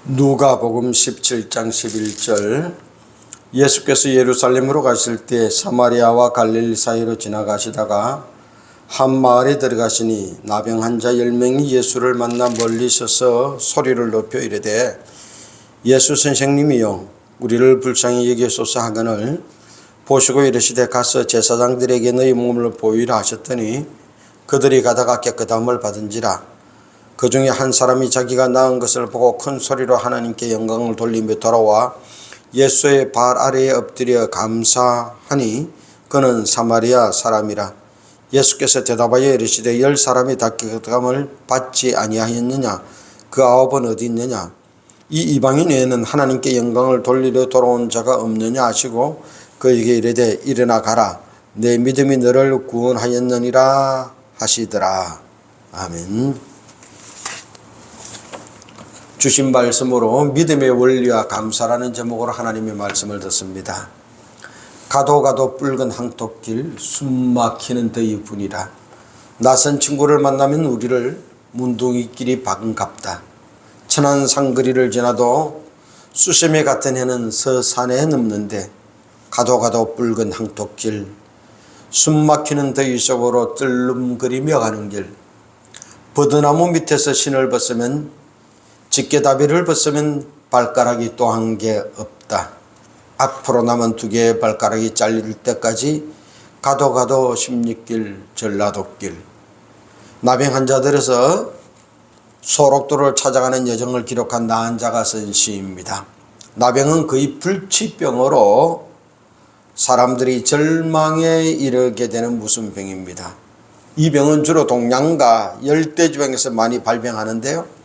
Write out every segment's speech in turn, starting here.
누가복음 17장 11절. 예수께서 예루살렘으로 가실 때 사마리아와 갈릴리 사이로 지나가시다가 한 마을에 들어가시니 나병 환자 10명이 예수를 만나 멀리 서서 소리를 높여 이르되 예수 선생님이여 우리를 불쌍히 여기소서 하거늘 보시고 이르시되 가서 제사장들에게 너희 몸을 보이라 하셨더니 그들이 가다가 깨끗함을 받은지라. 그 중에 한 사람이 자기가 나은 것을 보고 큰 소리로 하나님께 영광을 돌리며 돌아와 예수의 발 아래에 엎드려 감사하니 그는 사마리아 사람이라. 예수께서 대답하여 이르시되 10사람이 다 깨끗함을 받지 아니하였느냐? 그 9은 어디 있느냐? 이 이방인 외에는 하나님께 영광을 돌리려 돌아온 자가 없느냐 하시고 그에게 이르되 일어나 가라 내 믿음이 너를 구원하였느니라 하시더라. 아멘. 주신 말씀으로 믿음의 원리와 감사라는 제목으로 하나님의 말씀을 듣습니다. 가도 가도 붉은 항토길 숨막히는 더위뿐이라. 낯선 친구를 만나면 우리를 문둥이길이 반갑다. 천안 상거리를 지나도 수세미 같은 해는 서산에 넘는데 가도 가도 붉은 항토길 숨막히는 더위 속으로 뜰름거리며 가는 길. 버드나무 밑에서 신을 벗으면 집게다비를 벗으면 발가락이 또 한 개 없다. 앞으로 남은 2개의 발가락이 잘릴 때까지 가도 가도 십리길 전라도길. 나병 환자들에서 소록도를 찾아가는 여정을 기록한 나은 자가 쓴 시입니다. 나병은 거의 불치병으로 사람들이 절망에 이르게 되는 무슨 병입니다. 이 병은 주로 동양과 열대지방에서 많이 발병하는데요.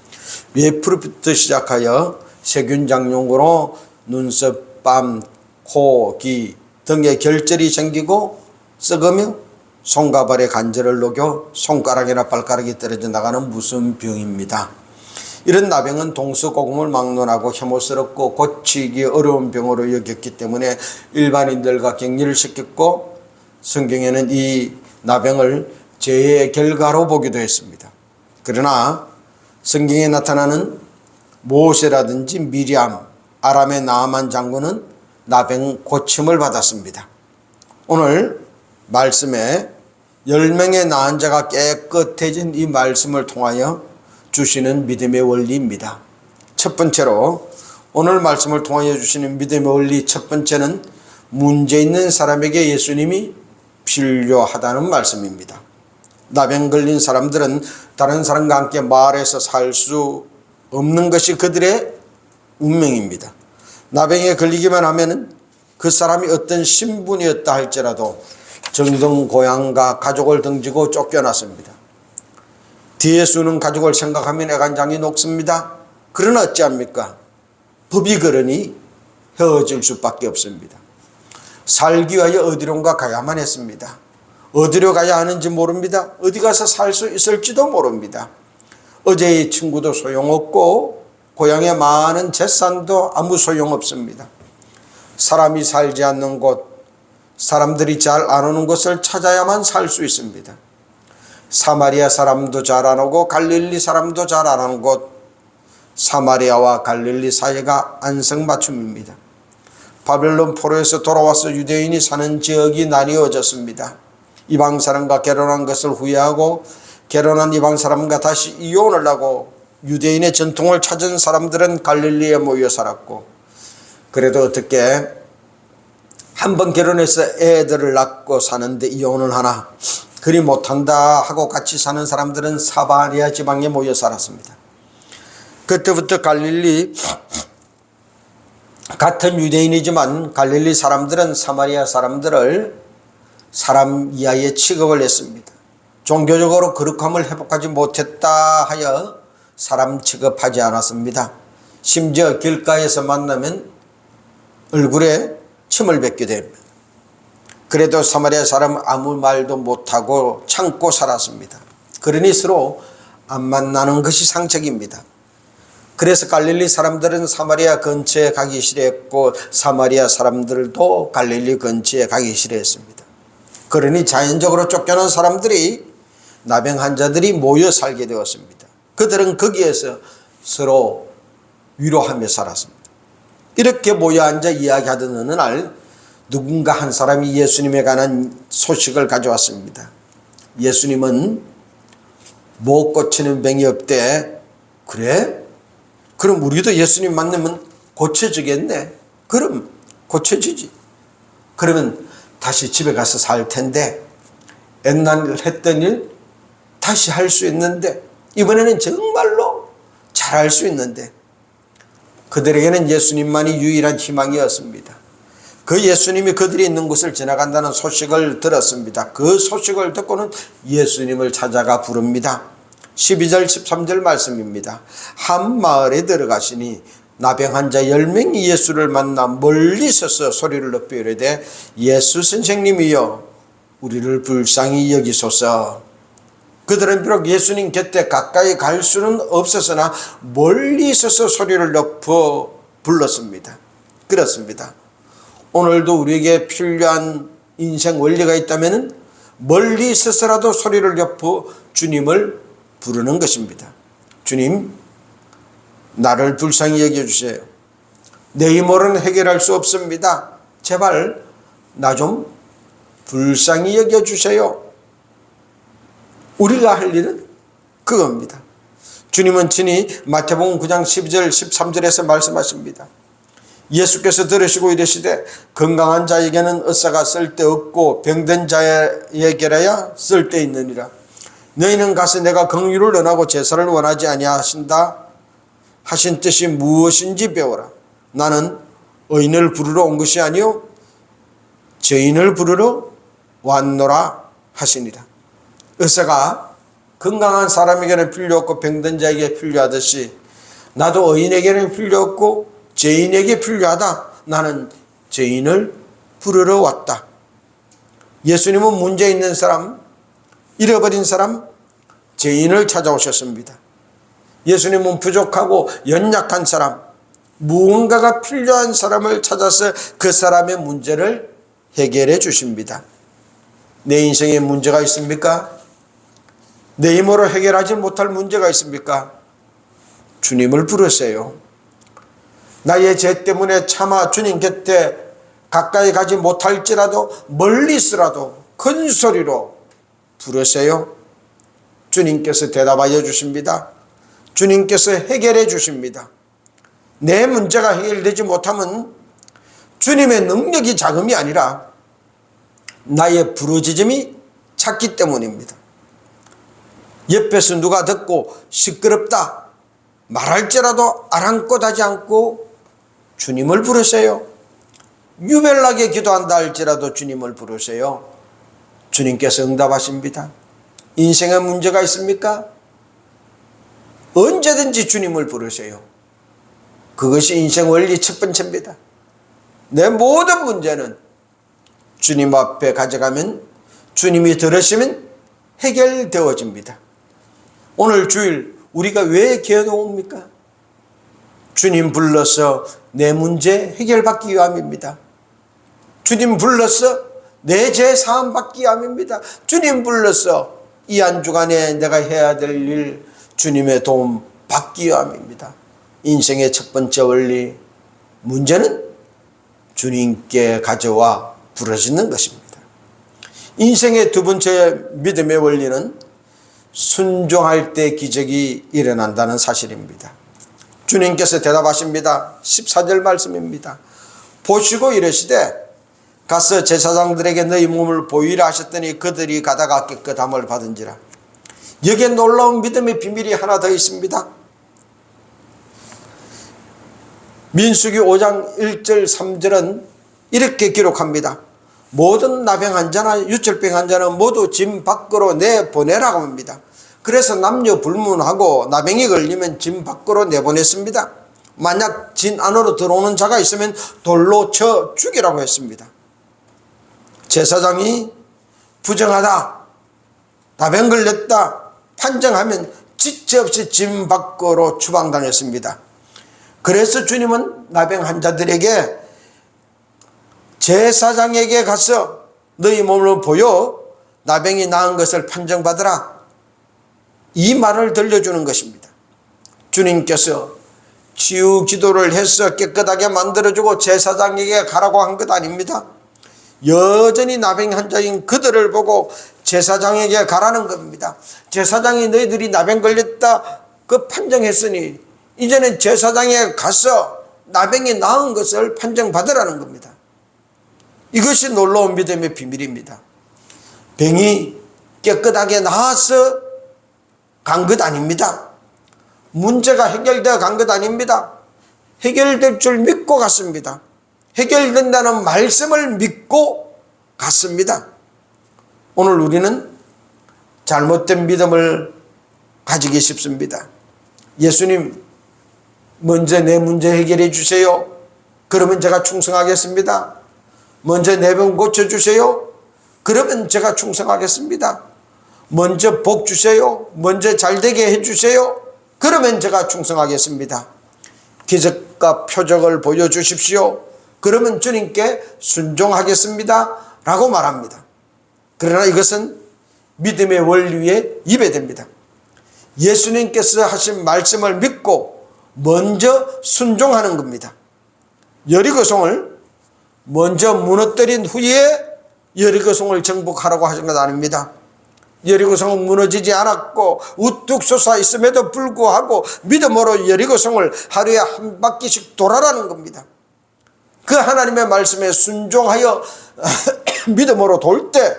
외프로부터 시작하여 세균장용으로 눈썹, 뺨, 코, 귀 등에 결절이 생기고 썩으며 손과 발에 관절을 녹여 손가락이나 발가락이 떨어져 나가는 무슨 병입니다. 이런 나병은 동서고금을 막론하고 혐오스럽고 고치기 어려운 병으로 여겼기 때문에 일반인들과 격리를 시켰고 성경에는 이 나병을 죄의 결과로 보기도 했습니다. 그러나 성경에 나타나는 모세라든지 미리암, 아람의 나아만 장군은 나병 고침을 받았습니다. 오늘 말씀에 10명의 나은 자가 깨끗해진 이 말씀을 통하여 주시는 믿음의 원리입니다. 첫 번째로 오늘 말씀을 통하여 주시는 믿음의 원리 첫 번째는 문제 있는 사람에게 예수님이 필요하다는 말씀입니다. 나병 걸린 사람들은 다른 사람과 함께 마을에서 살 수 없는 것이 그들의 운명입니다. 나병에 걸리기만 하면 그 사람이 어떤 신분이었다 할지라도 정든 고향과 가족을 등지고 쫓겨났습니다. 뒤에 수는 가족을 생각하면 애간장이 녹습니다. 그러나 어찌합니까? 법이 그러니 헤어질 수밖에 없습니다. 살기 위하여 어디론가 가야만 했습니다. 어디로 가야 하는지 모릅니다. 어디 가서 살 수 있을지도 모릅니다. 어제의 친구도 소용없고 고향에 많은 재산도 아무 소용없습니다. 사람이 살지 않는 곳, 사람들이 잘 안 오는 곳을 찾아야만 살 수 있습니다. 사마리아 사람도 잘 안 오고 갈릴리 사람도 잘 안 오는 곳, 사마리아와 갈릴리 사이가 안성맞춤입니다. 바벨론 포로에서 돌아와서 유대인이 사는 지역이 나뉘어졌습니다. 이방 사람과 결혼한 것을 후회하고 결혼한 이방 사람과 다시 이혼을 하고 유대인의 전통을 찾은 사람들은 갈릴리에 모여 살았고, 그래도 어떻게 한번 결혼해서 애들을 낳고 사는데 이혼을 하나 그리 못한다 하고 같이 사는 사람들은 사마리아 지방에 모여 살았습니다. 그때부터 갈릴리 같은 유대인이지만 갈릴리 사람들은 사마리아 사람들을 사람 이하의 취급을 했습니다. 종교적으로 거룩함을 회복하지 못했다 하여 사람 취급하지 않았습니다. 심지어 길가에서 만나면 얼굴에 침을 뱉게 됩니다. 그래도 사마리아 사람은 아무 말도 못하고 참고 살았습니다. 그러니 서로 안 만나는 것이 상책입니다. 그래서 갈릴리 사람들은 사마리아 근처에 가기 싫어했고 사마리아 사람들도 갈릴리 근처에 가기 싫어했습니다. 그러니 자연적으로 쫓겨난 사람들이 나병 환자들이 모여 살게 되었습니다. 그들은 거기에서 서로 위로하며 살았습니다. 이렇게 모여 앉아 이야기하던 어느 날 누군가 한 사람이 예수님에 관한 소식을 가져왔습니다. 예수님은 못 고치는 병이 없대. 그래? 그럼 우리도 예수님 만나면 고쳐지겠네. 그럼 고쳐지지. 그러면 다시 집에 가서 살 텐데 옛날 했던 일 다시 할 수 있는데 이번에는 정말로 잘할 수 있는데 그들에게는 예수님만이 유일한 희망이었습니다. 그 예수님이 그들이 있는 곳을 지나간다는 소식을 들었습니다. 그 소식을 듣고는 예수님을 찾아가 부릅니다. 12절 13절 말씀입니다. 한 마을에 들어가시니 나병 환자 10명이 예수를 만나 멀리 서서 소리를 높여 이르되 예수 선생님이여 우리를 불쌍히 여기소서. 그들은 비록 예수님 곁에 가까이 갈 수는 없었으나 멀리 서서 소리를 높여 불렀습니다. 그렇습니다. 오늘도 우리에게 필요한 인생 원리가 있다면 멀리 서서라도 소리를 높여 주님을 부르는 것입니다. 주님, 나를 불쌍히 여겨주세요. 내 힘으로는 해결할 수 없습니다. 제발 나 좀 불쌍히 여겨주세요. 우리가 할 일은 그겁니다. 주님은 친히 마태복음 9장 12절 13절에서 말씀하십니다. 예수께서 들으시고 이르시되 건강한 자에게는 의사가 쓸데없고 병든 자에게라야 쓸데있느니라. 너희는 가서 내가 긍휼을 원하고 제사를 원하지 아니하신다 하신 뜻이 무엇인지 배워라. 나는 의인을 부르러 온 것이 아니요 죄인을 부르러 왔노라 하시니라. 의사가 건강한 사람에게는 필요 없고 병든 자에게 필요하듯이 나도 의인에게는 필요 없고 죄인에게 필요하다. 나는 죄인을 부르러 왔다. 예수님은 문제 있는 사람, 잃어버린 사람, 죄인을 찾아오셨습니다. 예수님은 부족하고 연약한 사람, 무언가가 필요한 사람을 찾아서 그 사람의 문제를 해결해 주십니다. 내 인생에 문제가 있습니까? 내 힘으로 해결하지 못할 문제가 있습니까? 주님을 부르세요. 나의 죄 때문에 차마 주님 곁에 가까이 가지 못할지라도 멀리 있으라도 큰 소리로 부르세요. 주님께서 대답하여 주십니다. 주님께서 해결해 주십니다. 내 문제가 해결되지 못하면 주님의 능력이 작음이 아니라 나의 부르짖음이 작기 때문입니다. 옆에서 누가 듣고 시끄럽다 말할지라도 아랑곳하지 않고 주님을 부르세요. 유별나게 기도한다 할지라도 주님을 부르세요. 주님께서 응답하십니다. 인생에 문제가 있습니까? 언제든지 주님을 부르세요. 그것이 인생 원리 첫 번째입니다. 내 모든 문제는 주님 앞에 가져가면 주님이 들으시면 해결되어집니다. 오늘 주일 우리가 왜 교회 옵니까? 주님 불러서 내 문제 해결받기 위함입니다. 주님 불러서 내 죄 사함 받기 위함입니다. 주님 불러서 이 한 주간에 내가 해야 될 일 주님의 도움 받기 위함입니다. 인생의 첫 번째 원리, 문제는 주님께 가져와 부러지는 것입니다. 인생의 두 번째 믿음의 원리는 순종할 때 기적이 일어난다는 사실입니다. 주님께서 대답하십니다. 14절 말씀입니다. 보시고 이르시되 가서 제사장들에게 너희 몸을 보이라 하셨더니 그들이 가다가 깨끗함을 받은지라. 여기에 놀라운 믿음의 비밀이 하나 더 있습니다. 민수기 5장 1절 3절은 이렇게 기록합니다. 모든 나병 환자나 유철병 환자는 모두 진 밖으로 내보내라고 합니다. 그래서 남녀 불문하고 나병이 걸리면 진 밖으로 내보냈습니다. 만약 진 안으로 들어오는 자가 있으면 돌로 쳐 죽이라고 했습니다. 제사장이 부정하다, 나병 걸렸다 판정하면 지체 없이 진 밖으로 추방당했습니다. 그래서 주님은 나병 환자들에게 제사장에게 가서 너희 몸을 보여 나병이 나은 것을 판정받으라, 이 말을 들려주는 것입니다. 주님께서 치유 기도를 해서 깨끗하게 만들어주고 제사장에게 가라고 한 것 아닙니다. 여전히 나병 환자인 그들을 보고 제사장에게 가라는 겁니다. 제사장이 너희들이 나병 걸렸다 그 판정했으니 이제는 제사장에 가서 나병이 나은 것을 판정받으라는 겁니다. 이것이 놀라운 믿음의 비밀입니다. 병이 깨끗하게 나아서 간 것 아닙니다. 문제가 해결되어 간 것 아닙니다. 해결될 줄 믿고 갔습니다. 해결된다는 말씀을 믿고 갔습니다. 오늘 우리는 잘못된 믿음을 가지기 쉽습니다. 예수님, 먼저 내 문제 해결해 주세요. 그러면 제가 충성하겠습니다. 먼저 내 병 고쳐주세요. 그러면 제가 충성하겠습니다. 먼저 복 주세요. 먼저 잘되게 해주세요. 그러면 제가 충성하겠습니다. 기적과 표적을 보여주십시오. 그러면 주님께 순종하겠습니다. 라고 말합니다. 그러나 이것은 믿음의 원리에 위배됩니다. 예수님께서 하신 말씀을 믿고 먼저 순종하는 겁니다. 여리고성을 먼저 무너뜨린 후에 여리고성을 정복하라고 하신 것 아닙니다. 여리고성은 무너지지 않았고 우뚝 솟아 있음에도 불구하고 믿음으로 여리고성을 하루에 한 바퀴씩 돌아라는 겁니다. 그 하나님의 말씀에 순종하여 믿음으로 돌 때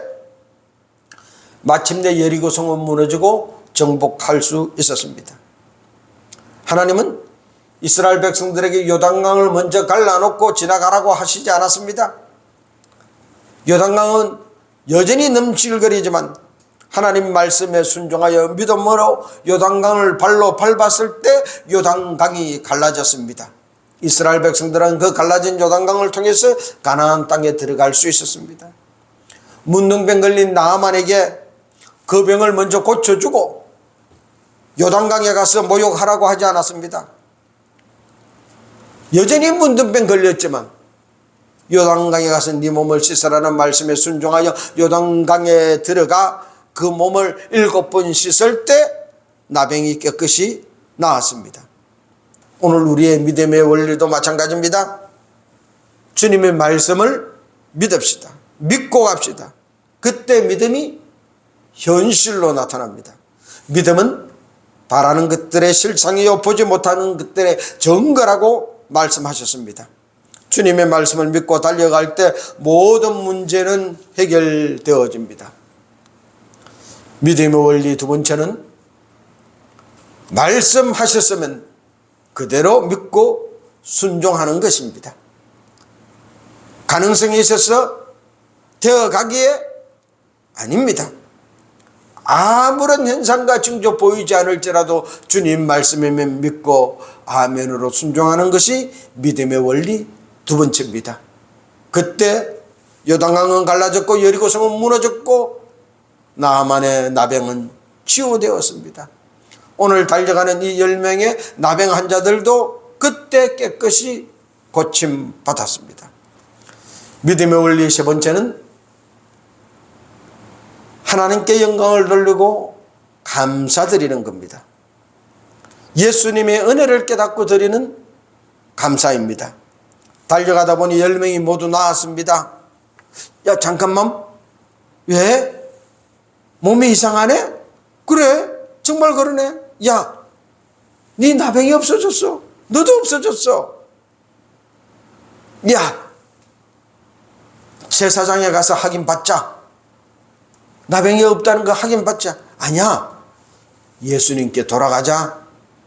마침내 여리고성은 무너지고 정복할 수 있었습니다. 하나님은 이스라엘 백성들에게 요단강을 먼저 갈라놓고 지나가라고 하시지 않았습니다. 요단강은 여전히 넘실거리지만 하나님 말씀에 순종하여 믿음으로 요단강을 발로 밟았을 때 요단강이 갈라졌습니다. 이스라엘 백성들은 그 갈라진 요단강을 통해서 가나안 땅에 들어갈 수 있었습니다. 문둥병 걸린 나아만에게 그 병을 먼저 고쳐주고 요단강에 가서 목욕하라고 하지 않았습니다. 여전히 문둥병 걸렸지만 요단강에 가서 네 몸을 씻으라는 말씀에 순종하여 요단강에 들어가 그 몸을 7번 씻을 때 나병이 깨끗이 나았습니다. 오늘 우리의 믿음의 원리도 마찬가지입니다. 주님의 말씀을 믿읍시다. 믿고 갑시다. 그때 믿음이 현실로 나타납니다. 믿음은 바라는 것들의 실상이요 보지 못하는 것들의 증거라고 말씀하셨습니다. 주님의 말씀을 믿고 달려갈 때 모든 문제는 해결되어집니다. 믿음의 원리 두 번째는 말씀하셨으면 그대로 믿고 순종하는 것입니다. 가능성이 있어서 되어가기에 아닙니다. 아무런 현상과 징조 보이지 않을지라도 주님 말씀이면 믿고 아멘으로 순종하는 것이 믿음의 원리 두 번째입니다. 그때 요단강은 갈라졌고 여리고성은 무너졌고 나아만의 나병은 치유되었습니다. 오늘 달려가는 이 10명의 나병 환자들도 그때 깨끗이 고침받았습니다. 믿음의 원리 세 번째는 하나님께 영광을 돌리고 감사드리는 겁니다. 예수님의 은혜를 깨닫고 드리는 감사입니다. 달려가다 보니 10명이 모두 나았습니다. 야, 잠깐만, 왜? 몸이 이상하네? 그래, 정말 그러네. 야, 네 나병이 없어졌어. 너도 없어졌어. 야, 제사장에 가서 확인받자. 나병이 없다는 거 확인받자. 아니야, 예수님께 돌아가자.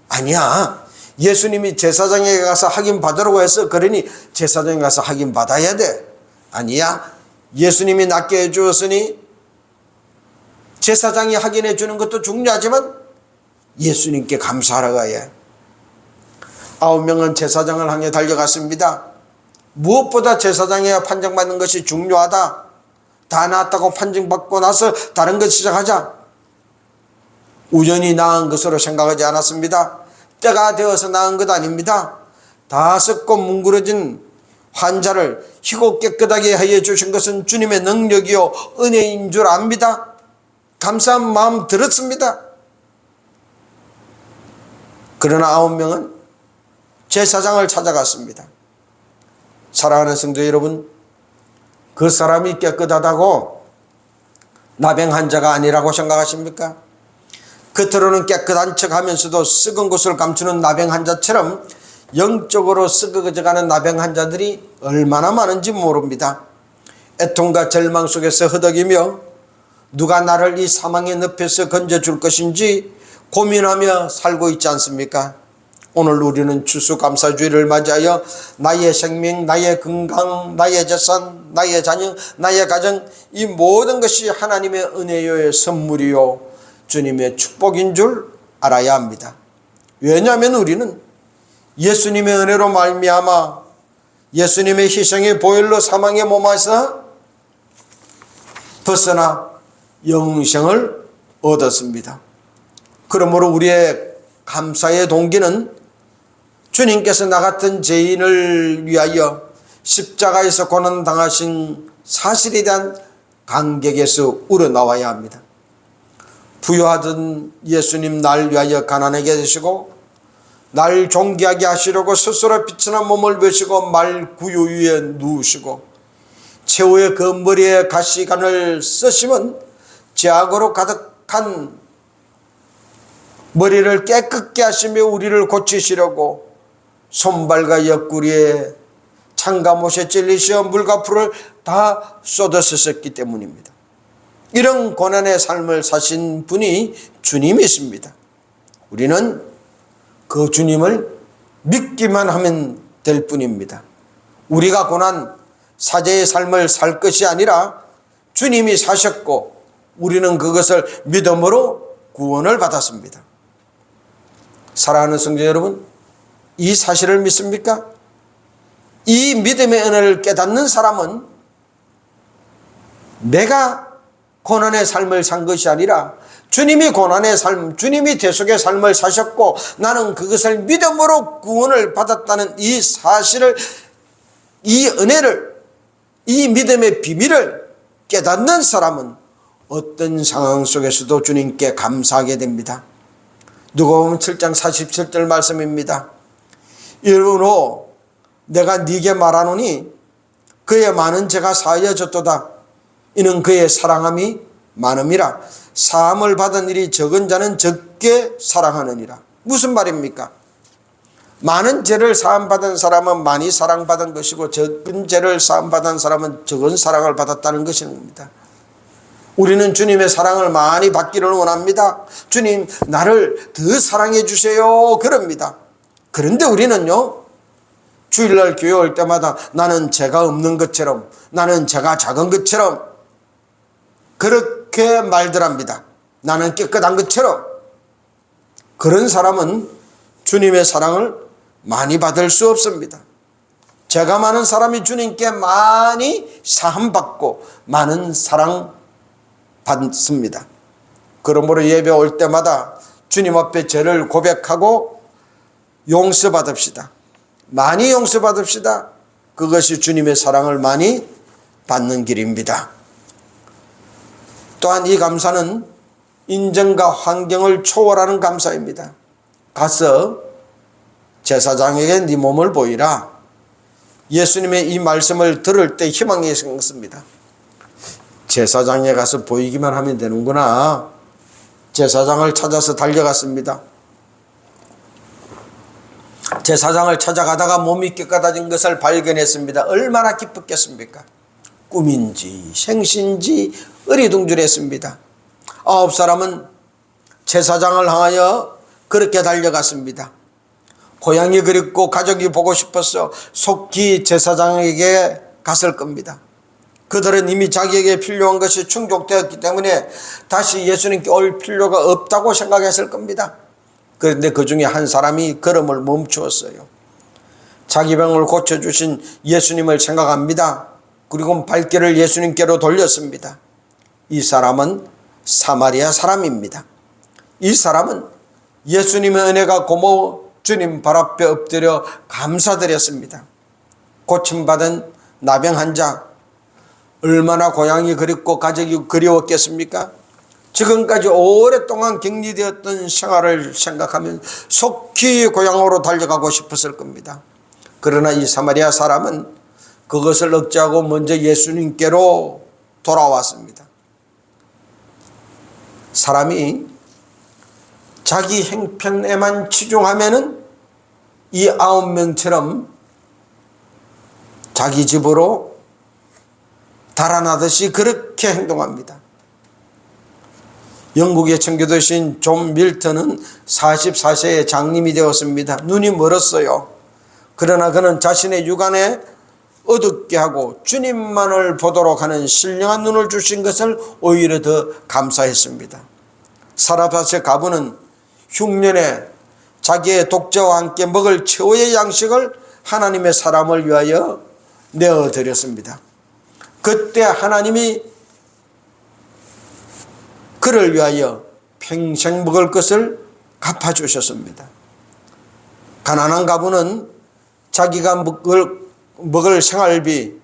아니야, 예수님이 제사장에 가서 확인받으라고 해서 그러니 제사장에 가서 확인받아야 돼. 아니야, 예수님이 낫게 해주었으니 제사장이 확인해 주는 것도 중요하지만 예수님께 감사하라고 해. 9명은 제사장을 향해 달려갔습니다. 무엇보다 제사장에 판정받는 것이 중요하다. 다 나았다고 판정받고 나서 다른 것 시작하자. 우연히 나은 것으로 생각하지 않았습니다. 때가 되어서 나은 것 아닙니다. 다 썩고 뭉그러진 환자를 희고 깨끗하게 하여 주신 것은 주님의 능력이요 은혜인 줄 압니다. 감사한 마음 들었습니다. 그러나 9명은 제사장을 찾아갔습니다. 사랑하는 성도 여러분, 그 사람이 깨끗하다고 나병 환자가 아니라고 생각하십니까? 겉으로는 깨끗한 척하면서도 썩은 곳을 감추는 나병 환자처럼 영적으로 썩어져가는 나병 환자들이 얼마나 많은지 모릅니다. 애통과 절망 속에서 허덕이며 누가 나를 이 사망의 늪에서 건져줄 것인지 고민하며 살고 있지 않습니까? 오늘 우리는 추수감사주의를 맞이하여 나의 생명, 나의 건강, 나의 재산, 나의 자녀, 나의 가정, 이 모든 것이 하나님의 은혜요 선물이요 주님의 축복인 줄 알아야 합니다. 왜냐하면 우리는 예수님의 은혜로 말미암아 예수님의 희생의 보혈로 사망의 몸에서 벗어나 영생을 얻었습니다. 그러므로 우리의 감사의 동기는 주님께서 나 같은 죄인을 위하여 십자가에서 고난당하신 사실에 대한 감격에서 우러나와야 합니다. 부유하던 예수님 날 위하여 가난하게 되시고 날 존귀하게 하시려고 스스로 빛나는 몸을 베시고 말 구유 위에 누우시고 최후의 그 머리에 가시관을 쓰시면 죄악으로 가득한 머리를 깨끗게 하시며 우리를 고치시려고 손발과 옆구리에 창가못에 찔리시어 물과 풀을 다 쏟아쓰셨기 때문입니다. 이런 고난의 삶을 사신 분이 주님이십니다. 우리는 그 주님을 믿기만 하면 될 뿐입니다. 우리가 고난 사제의 삶을 살 것이 아니라 주님이 사셨고 우리는 그것을 믿음으로 구원을 받았습니다. 사랑하는 성도 여러분, 이 사실을 믿습니까? 이 믿음의 은혜를 깨닫는 사람은 내가 고난의 삶을 산 것이 아니라 주님이 고난의 삶, 주님이 대속의 삶을 사셨고 나는 그것을 믿음으로 구원을 받았다는 이 사실을, 이 은혜를, 이 믿음의 비밀을 깨닫는 사람은 어떤 상황 속에서도 주님께 감사하게 됩니다. 누가복음 7장 47절 말씀입니다. 이러므로 내가 네게 말하노니 그의 많은 죄가 사하여졌도다. 이는 그의 사랑함이 많음이라. 사함을 받은 일이 적은 자는 적게 사랑하느니라. 무슨 말입니까? 많은 죄를 사함받은 사람은 많이 사랑받은 것이고 적은 죄를 사함받은 사람은 적은 사랑을 받았다는 것입니다. 우리는 주님의 사랑을 많이 받기를 원합니다. 주님, 나를 더 사랑해 주세요. 그럽니다. 그런데 우리는요, 주일날 교회 올 때마다 나는 죄가 없는 것처럼, 나는 죄가 작은 것처럼 그렇게 말들 합니다. 나는 깨끗한 것처럼. 그런 사람은 주님의 사랑을 많이 받을 수 없습니다. 죄가 많은 사람이 주님께 많이 사함받고 많은 사랑 받습니다. 그러므로 예배 올 때마다 주님 앞에 죄를 고백하고 용서받읍시다. 많이 용서받읍시다. 그것이 주님의 사랑을 많이 받는 길입니다. 또한 이 감사는 인정과 환경을 초월하는 감사입니다. 가서 제사장에게 네 몸을 보이라. 예수님의 이 말씀을 들을 때 희망이 생겼습니다. 제사장에 가서 보이기만 하면 되는구나. 제사장을 찾아서 달려갔습니다. 제사장을 찾아가다가 몸이 깨끗해진 것을 발견했습니다. 얼마나 기뻤겠습니까? 꿈인지 생신지 어리둥절했습니다. 9사람은 제사장을 향하여 그렇게 달려갔습니다. 고향이 그립고 가족이 보고 싶어서 속히 제사장에게 갔을 겁니다. 그들은 이미 자기에게 필요한 것이 충족되었기 때문에 다시 예수님께 올 필요가 없다고 생각했을 겁니다. 그런데 그 중에 한 사람이 걸음을 멈추었어요. 자기 병을 고쳐주신 예수님을 생각합니다. 그리고 발길을 예수님께로 돌렸습니다. 이 사람은 사마리아 사람입니다. 이 사람은 예수님의 은혜가 고마워 주님 발 앞에 엎드려 감사드렸습니다. 고침받은 나병 환자, 얼마나 고향이 그립고 가족이 그리웠겠습니까? 지금까지 오랫동안 격리되었던 생활을 생각하면 속히 고향으로 달려가고 싶었을 겁니다. 그러나 이 사마리아 사람은 그것을 억제하고 먼저 예수님께로 돌아왔습니다. 사람이 자기 행편에만 치중하면은 이 9명처럼 자기 집으로 달아나듯이 그렇게 행동합니다. 영국의 청교도신 존 밀턴은 44세에 장님이 되었습니다. 눈이 멀었어요. 그러나 그는 자신의 육안에 어둡게 하고 주님만을 보도록 하는 신령한 눈을 주신 것을 오히려 더 감사했습니다. 사라밧의 가부는 흉년에 자기의 독자와 함께 먹을 최후의 양식을 하나님의 사람을 위하여 내어드렸습니다. 그때 하나님이 그를 위하여 평생 먹을 것을 갚아주셨습니다. 가난한 가부는 자기가 먹을 생활비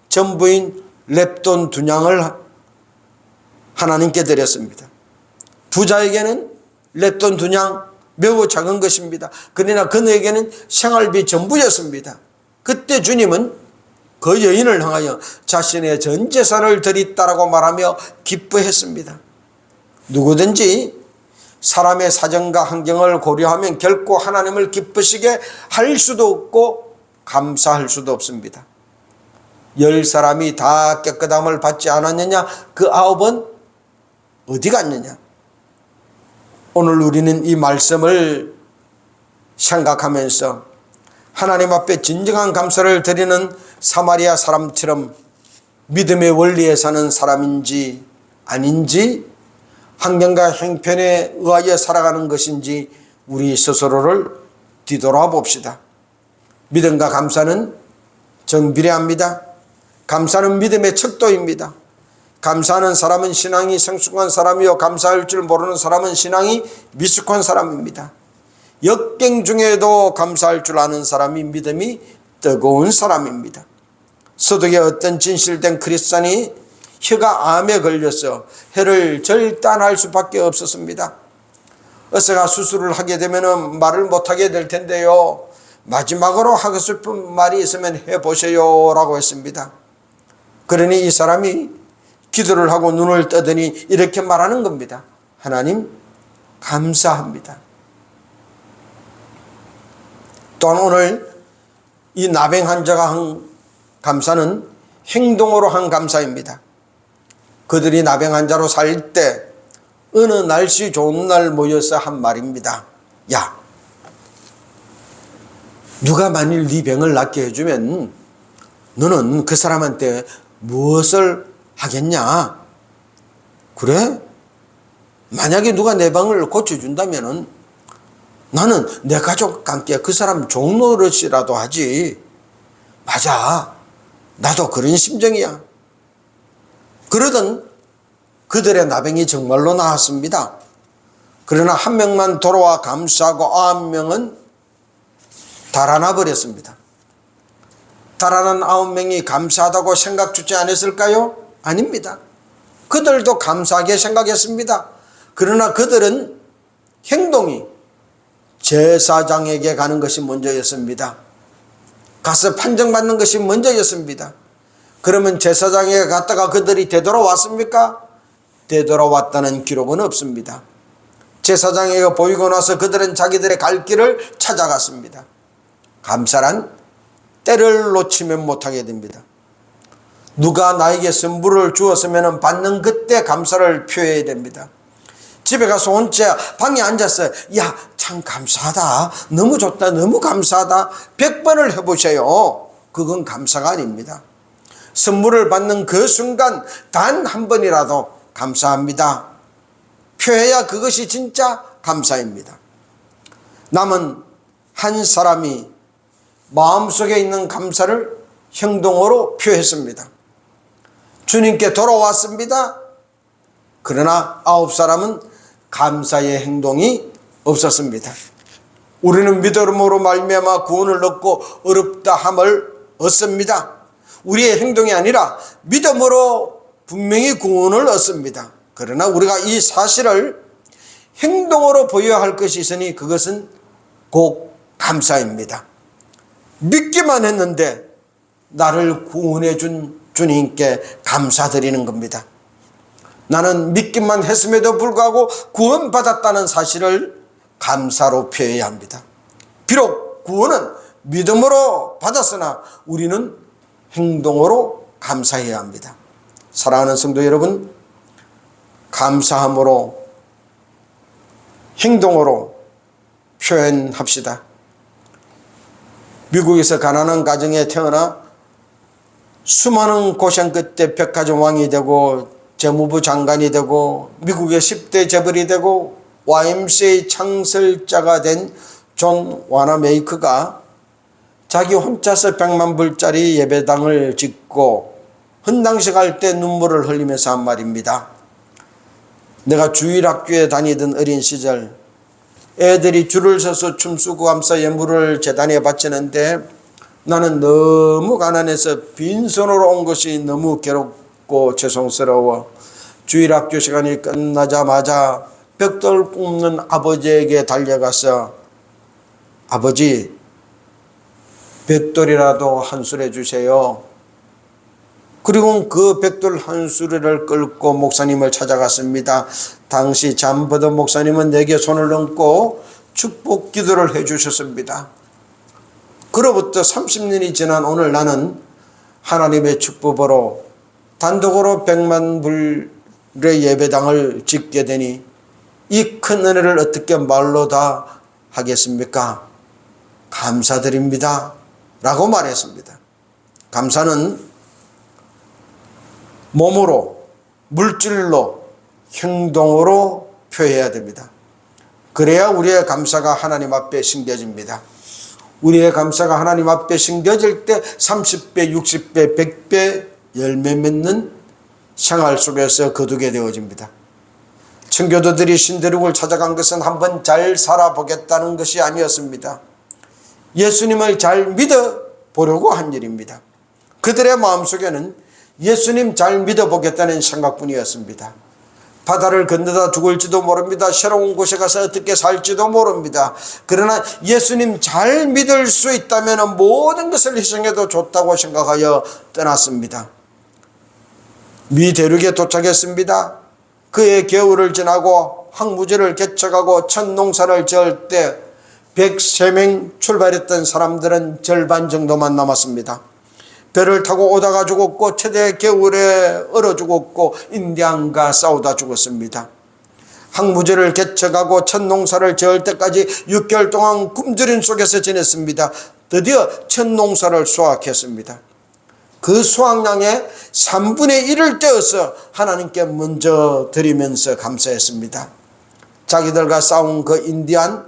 전부인 렙돈 2냥을 하나님께 드렸습니다. 부자에게는 렙돈 2냥 매우 작은 것입니다. 그러나 그에게는 생활비 전부였습니다. 그때 주님은 그 여인을 향하여 자신의 전 재산을 드렸다라고 말하며 기뻐했습니다. 누구든지 사람의 사정과 환경을 고려하면 결코 하나님을 기쁘시게 할 수도 없고 감사할 수도 없습니다. 10사람이 다 깨끗함을 받지 않았느냐? 그 9은 어디 갔느냐? 오늘 우리는 이 말씀을 생각하면서 하나님 앞에 진정한 감사를 드리는 사마리아 사람처럼 믿음의 원리에 사는 사람인지 아닌지, 환경과 행편에 의하여 살아가는 것인지 우리 스스로를 뒤돌아봅시다. 믿음과 감사는 정비례합니다. 감사는 믿음의 척도입니다. 감사하는 사람은 신앙이 성숙한 사람이요 감사할 줄 모르는 사람은 신앙이 미숙한 사람입니다. 역경 중에도 감사할 줄 아는 사람이 믿음이 뜨거운 사람입니다. 서독의 어떤 진실된 크리스찬이 혀가 암에 걸려서 혀를 절단할 수밖에 없었습니다. 의사가 수술을 하게 되면 말을 못하게 될 텐데요, 마지막으로 하고 싶은 말이 있으면 해보세요 라고 했습니다. 그러니 이 사람이 기도를 하고 눈을 뜨더니 이렇게 말하는 겁니다. 하나님 감사합니다. 또한 오늘 이 나병 환자가 한 감사는 행동으로 한 감사입니다. 그들이 나병 환자로 살 때 어느 날씨 좋은 날 모여서 한 말입니다. 야, 누가 만일 네 병을 낫게 해주면 너는 그 사람한테 무엇을 하겠냐? 그래? 만약에 누가 내 병을 고쳐준다면 나는 내 가족과 함께 그 사람 종노릇이라도 하지. 맞아, 나도 그런 심정이야. 그러던 그들의 나병이 정말로 나았습니다. 그러나 한 명만 돌아와 감사하고 9명은 달아나 버렸습니다. 달아난 9명이 감사하다고 생각 주지 않았을까요? 아닙니다. 그들도 감사하게 생각했습니다. 그러나 그들은 행동이 제사장에게 가는 것이 먼저였습니다. 가서 판정받는 것이 먼저였습니다. 그러면 제사장에게 갔다가 그들이 되돌아왔습니까? 되돌아왔다는 기록은 없습니다. 제사장에게 보이고 나서 그들은 자기들의 갈 길을 찾아갔습니다. 감사란 때를 놓치면 못하게 됩니다. 누가 나에게 선물을 주었으면 받는 그때 감사를 표해야 됩니다. 집에 가서 혼자 방에 앉았어요. 야, 참 감사하다. 너무 좋다. 너무 감사하다. 100번을 해보세요. 그건 감사가 아닙니다. 선물을 받는 그 순간 단 한 번이라도 감사합니다 표해야 그것이 진짜 감사입니다. 남은 한 사람이 마음속에 있는 감사를 행동으로 표했습니다. 주님께 돌아왔습니다. 그러나 9사람은 감사의 행동이 없었습니다. 우리는 믿음으로 말미암아 구원을 얻고 어렵다함을 얻습니다. 우리의 행동이 아니라 믿음으로 분명히 구원을 얻습니다. 그러나 우리가 이 사실을 행동으로 보여야 할 것이 있으니 그것은 곧 감사입니다. 믿기만 했는데 나를 구원해 준 주님께 감사드리는 겁니다. 나는 믿기만 했음에도 불구하고 구원받았다는 사실을 감사로 표해야 합니다. 비록 구원은 믿음으로 받았으나 우리는 행동으로 감사해야 합니다. 사랑하는 성도 여러분, 감사함으로 행동으로 표현합시다. 미국에서 가난한 가정에 태어나 수많은 고생 끝에 백화점 왕이 되고 재무부 장관이 되고 미국의 10대 재벌이 되고 YMCA 창설자가 된 존 와나메이커가 자기 혼자서 100만 불짜리 예배당을 짓고 헌당식 할 때 눈물을 흘리면서 한 말입니다. 내가 주일학교에 다니던 어린 시절 애들이 줄을 서서 춤추고 감사 예물을 재단에 바치는데 나는 너무 가난해서 빈손으로 온 것이 너무 괴롭고 죄송스러워 주일학교 시간이 끝나자마자 벽돌 굽는 아버지에게 달려가서 아버지, 벽돌이라도 한 수레 주세요. 그리고 그 벽돌 한 수레를 끌고 목사님을 찾아갔습니다. 당시 잠버던 목사님은 내게 손을 얹고 축복 기도를 해 주셨습니다. 그로부터 30년이 지난 오늘 나는 하나님의 축복으로 단독으로 100만 불의 예배당을 짓게 되니 이 큰 은혜를 어떻게 말로 다 하겠습니까? 감사드립니다. 라고 말했습니다. 감사는 몸으로, 물질로, 행동으로 표해야 됩니다. 그래야 우리의 감사가 하나님 앞에 심겨집니다. 우리의 감사가 하나님 앞에 심겨질 때 30배, 60배, 100배 열매 맺는 생활 속에서 거두게 되어집니다. 청교도들이 신대륙을 찾아간 것은 한번 잘 살아보겠다는 것이 아니었습니다. 예수님을 잘 믿어보려고 한 일입니다. 그들의 마음속에는 예수님 잘 믿어보겠다는 생각뿐이었습니다. 바다를 건너다 죽을지도 모릅니다. 새로운 곳에 가서 어떻게 살지도 모릅니다. 그러나 예수님 잘 믿을 수 있다면 모든 것을 희생해도 좋다고 생각하여 떠났습니다. 미 대륙에 도착했습니다. 그의 겨울을 지나고 항무지를 개척하고 첫 농사를 지을 때 103명 출발했던 사람들은 절반 정도만 남았습니다. 배를 타고 오다가 죽었고 최대 겨울에 얼어 죽었고 인디안과 싸우다 죽었습니다. 항무지를 개척하고 첫 농사를 지을 때까지 6개월 동안 굶주림 속에서 지냈습니다. 드디어 첫 농사를 수확했습니다. 그 수확량의 3분의 1을 떼어서 하나님께 먼저 드리면서 감사했습니다. 자기들과 싸운 그 인디안,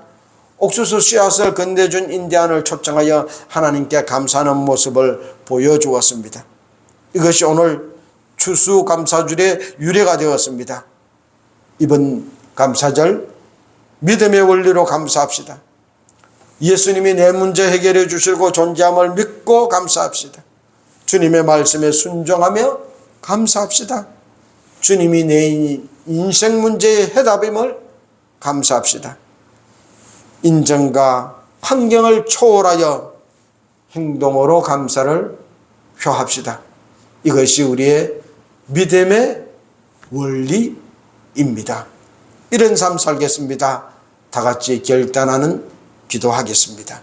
옥수수 씨앗을 건네준 인디안을 초청하여 하나님께 감사하는 모습을 보여주었습니다. 이것이 오늘 추수감사절의 유래가 되었습니다. 이번 감사절 믿음의 원리로 감사합시다. 예수님이 내 문제 해결해 주시고 존재함을 믿고 감사합시다. 주님의 말씀에 순종하며 감사합시다. 주님이 내 인생 문제의 해답임을 감사합시다. 인정과 환경을 초월하여 행동으로 감사를 표합시다. 이것이 우리의 믿음의 원리입니다. 이런 삶 살겠습니다. 다 같이 결단하는 기도하겠습니다.